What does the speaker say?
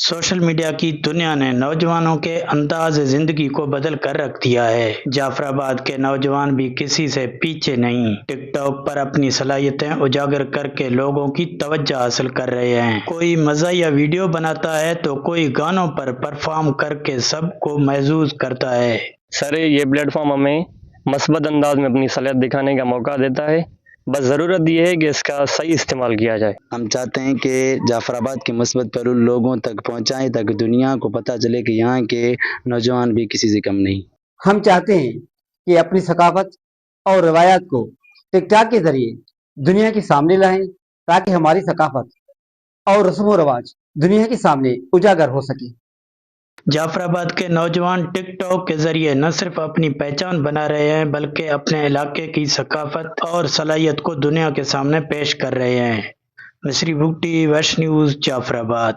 Social media کی دنیا نے نوجوانوں کے انداز زندگی کو بدل کر رکھ دیا ہے۔ جعفر آباد کے نوجوان بھی کسی سے پیچھے نہیں۔ ٹک ٹاک پر اپنی صلاحیتیں اجاگر کر کے لوگوں کی توجہ حاصل کر رہے ہیں۔ کوئی مزاحیہ ویڈیو بناتا ہے تو کوئی گانوں پر پرفارم کر کے سب کو محظوظ کرتا ہے۔ سر، یہ پلیٹ فارم ہمیں مثبت انداز میں اپنی صلاحیت دکھانے کا موقع دیتا ہے، بس ضرورت یہ ہے کہ اس کا صحیح استعمال کیا جائے۔ ہم چاہتے ہیں کہ جعفر آباد کے مثبت پہلو لوگوں تک پہنچائیں تاکہ دنیا کو پتہ چلے کہ یہاں کے نوجوان بھی کسی سے کم نہیں۔ ہم چاہتے ہیں کہ اپنی ثقافت اور روایات کو ٹک ٹاک کے ذریعے دنیا کے سامنے لائیں تاکہ ہماری ثقافت اور رسم و رواج دنیا کے سامنے اجاگر ہو سکے۔ جعفر آباد کے نوجوان ٹک ٹاک کے ذریعے نہ صرف اپنی پہچان بنا رہے ہیں بلکہ اپنے علاقے کی ثقافت اور صلاحیت کو دنیا کے سامنے پیش کر رہے ہیں۔ مصری بھگٹی، ویسٹ نیوز، جعفر آباد۔